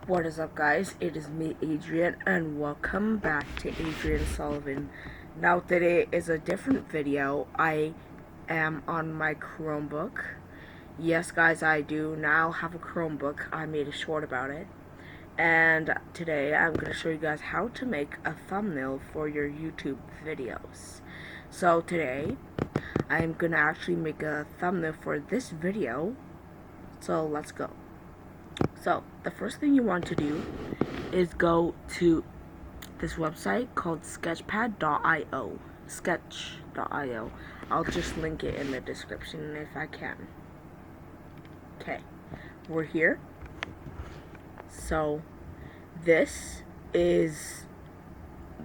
What is up, guys? It is me, Adrian, and welcome back to Adrian Sullivan. Now today is a different video. I am on my Chromebook. Yes, guys, I do now have a Chromebook. I made a short about it. And today I'm going to show you guys how to make a thumbnail for your YouTube videos. So today I'm going to actually make a thumbnail for this video. So let's go. So the first thing you want to do is go to this website called sketchpad.io. Sketch.io. I'll just link it in the description if I can. Okay, we're here. So this is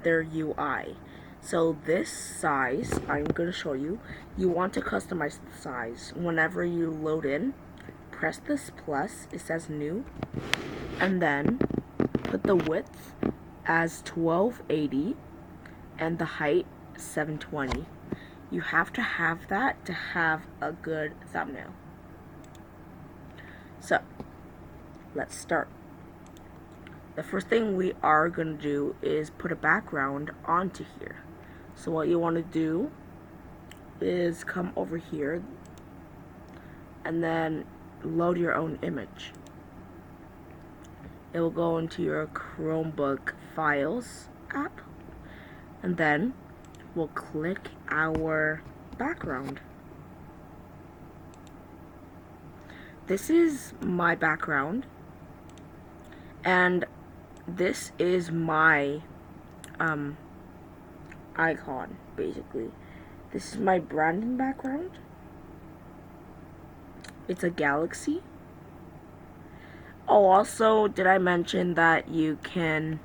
their UI. So this size, I'm going to show you. You want to customize the size. Whenever you load in, press this plus, it says new, and then put the width as 1280 and the height 720. You have to have that to have a good thumbnail. So let's start. The first thing we are going to do is put a background onto here. So what you want to do is come over here and then load your own image. It will go into your Chromebook Files app, and then we'll click our background. This is my background, and this is my icon, basically. This is my branding background. It's a galaxy. Oh, also, did I mention that you can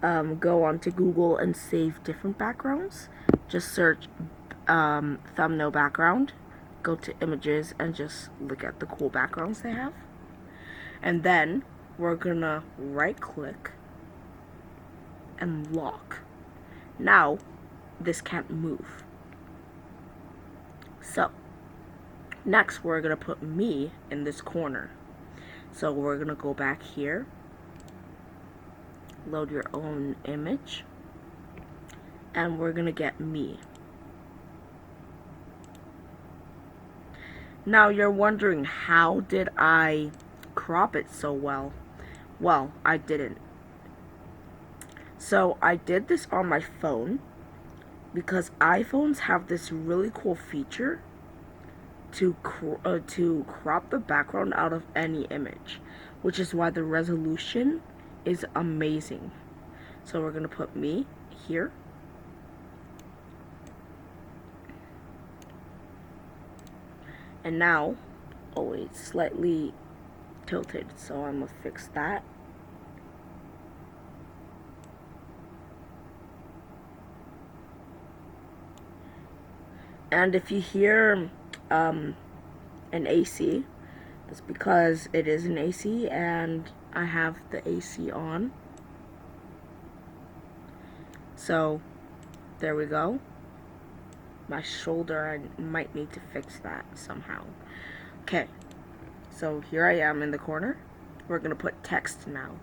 go onto Google and save different backgrounds? Just search thumbnail background, go to images, and just look at the cool backgrounds they have. And then we're gonna right click and lock. Now this can't move. So next, we're going to put me in this corner. So we're going to go back here, load your own image, and we're going to get me. Now you're wondering, how did I crop it so well? Well, I didn't. So I did this on my phone because iPhones have this really cool feature to crop the background out of any image, which is why the resolution is amazing. So we're gonna put me here, and now, oh, it's slightly tilted, so I'm gonna fix that. And if you hear an AC, that's because it is an AC and I have the AC on. So there we go. My shoulder, I might need to fix that somehow. Okay, so here I am in the corner. We're gonna put text now.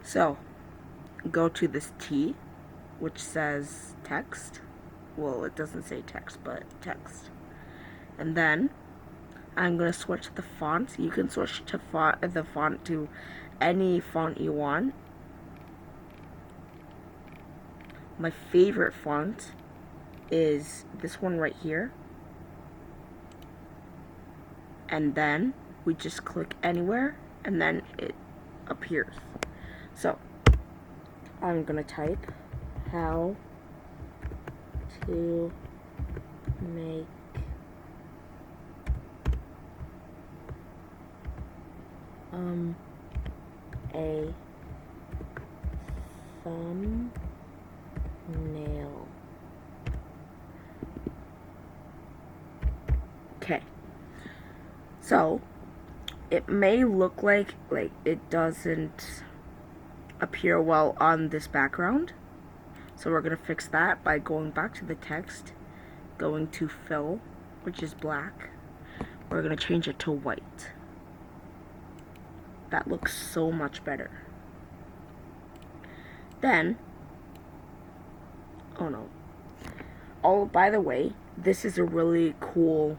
So go to this T, which says text. Well, it doesn't say text, but text. And then I'm going to switch the fonts. You can switch to the font to any font you want. My favorite font is this one right here. And then we just click anywhere and then it appears. So I'm going to type how to make a thumbnail. Okay, so it may look like it doesn't appear well on this background. So we're going to fix that by going back to the text, going to fill, which is black. We're going to change it to white. That looks so much better. Then, oh no. Oh, by the way, this is a really cool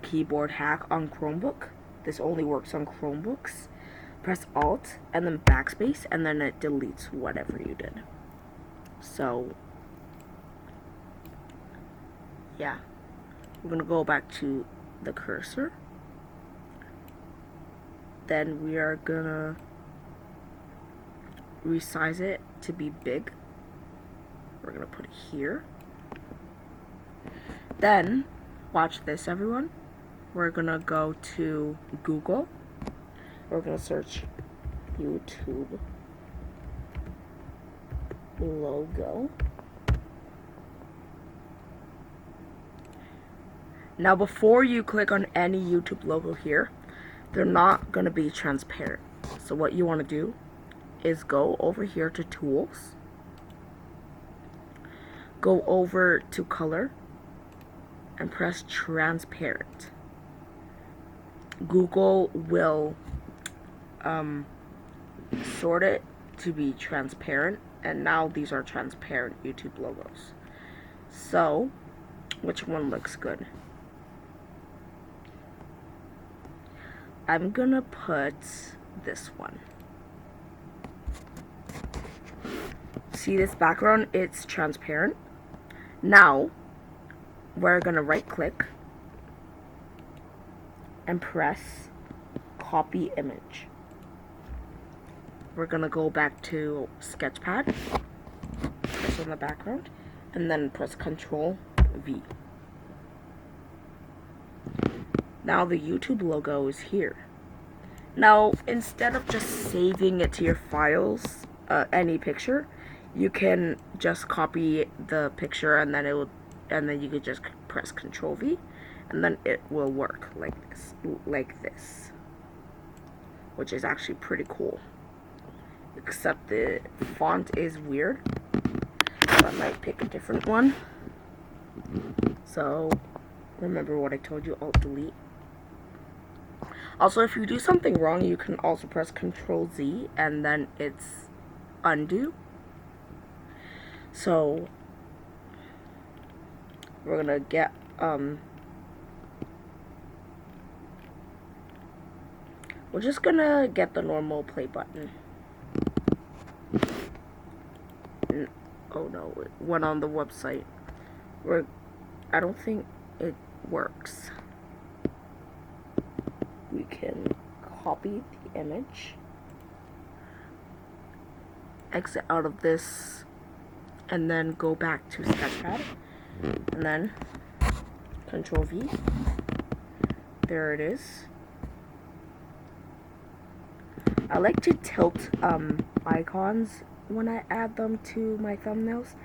keyboard hack on Chromebook. This only works on Chromebooks. Press Alt and then backspace, and then it deletes whatever you did. So, yeah. We're gonna go back to the cursor. Then we are gonna resize it to be big. We're gonna put it here. Then, watch this, everyone. We're gonna go to Google. We're gonna search YouTube logo. Now, before you click on any YouTube logo here, they're not gonna be transparent. So what you wanna do is go over here to Tools, go over to Color, and press Transparent. Google will sort it to be transparent, and now these are transparent YouTube logos. So, which one looks good? I'm gonna put this one. See this background? It's transparent. Now, we're gonna right click and press copy image. We're gonna go back to Sketchpad, press on the background, and then press Ctrl V. Now the YouTube logo is here. Now, instead of just saving it to your files, any picture, you can just copy the picture, and then you could just press Ctrl V, and then it will work like this, which is actually pretty cool. Except the font is weird, so I might pick a different one. So remember what I told you, Alt Delete. Also, if you do something wrong, you can also press Ctrl Z, and then it's undo. So we're gonna get we're just gonna get the normal play button. Oh no, it went on the website. I don't think it works. We can copy the image, exit out of this, and then go back to Sketchpad, and then Ctrl V. There it is. I like to tilt icons when I add them to my thumbnails.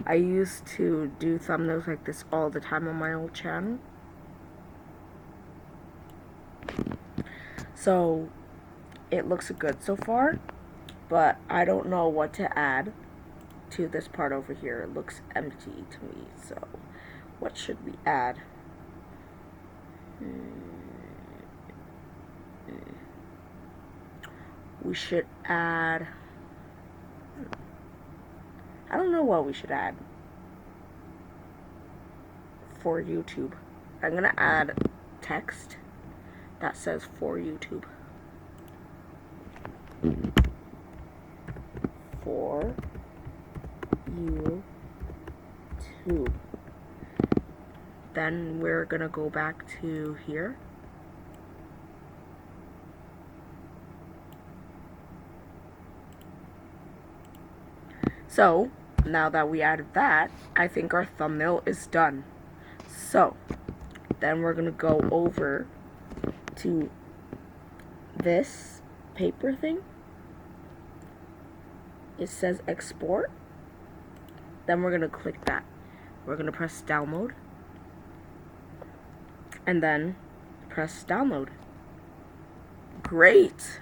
I used to do thumbnails like this all the time on my old channel. So it looks good so far, but I don't know what to add to this part over here. It looks empty to me, so what should we add? We should add, I don't know what we should add for YouTube. I'm gonna add text that says for YouTube. For YouTube. Then we're gonna go back to here. So, now that we added that, I think our thumbnail is done. So, then we're gonna go over to this paper thing. It says export. Then we're gonna click that. We're gonna press download, and then press download. Great!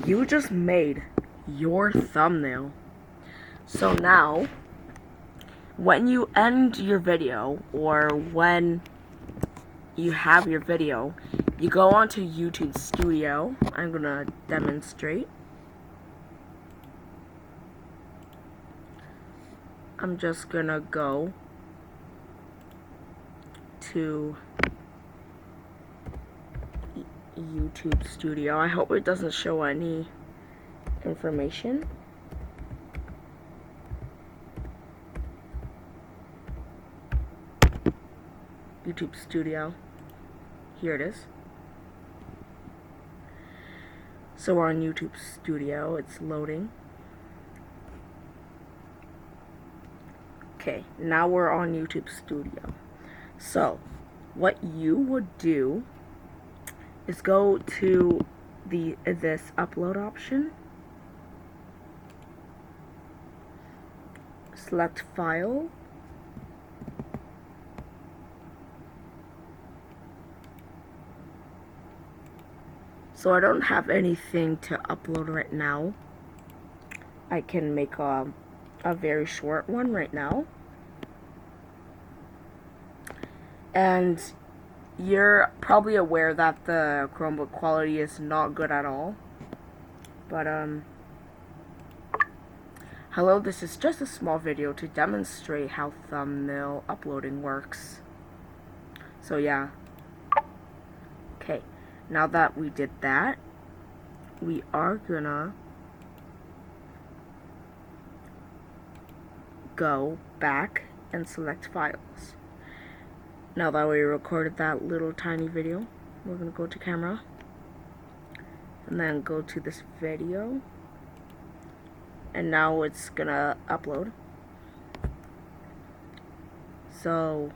You just made your thumbnail. So now, when you end your video, or when you have your video, you go onto YouTube Studio. I'm gonna demonstrate. I'm just gonna go to YouTube Studio. I hope it doesn't show any information. YouTube Studio. Here it is. So we're on YouTube Studio. It's loading. Okay, now we're on YouTube Studio. So, what you would do is go to this upload option. Select file. So I don't have anything to upload right now. I can make a very short one right now. And you're probably aware that the Chromebook quality is not good at all. But hello, this is just a small video to demonstrate how thumbnail uploading works. So yeah. Okay, now that we did that, we are gonna go back and select files. Now that we recorded that little tiny video, we're gonna go to camera and then go to this video, and now it's gonna upload. So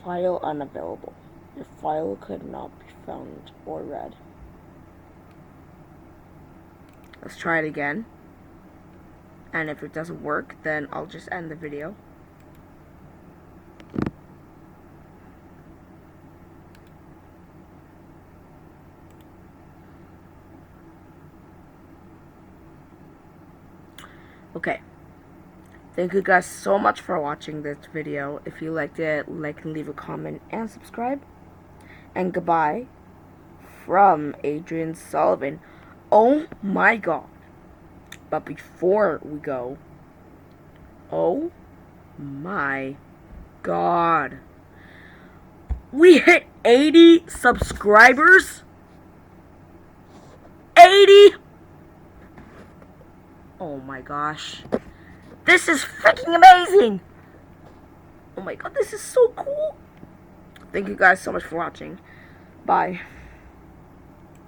file unavailable. Your file could not be found or read. Let's try it again. And if it doesn't work, then I'll just end the video. Okay. Thank you guys so much for watching this video. If you liked it, like and leave a comment and subscribe. And goodbye from Adrian Sullivan. Oh my god. But before we go, oh my god. We hit 80 subscribers? 80? Oh my gosh. This is freaking amazing. Oh my god, this is so cool. Thank you guys so much for watching. Bye.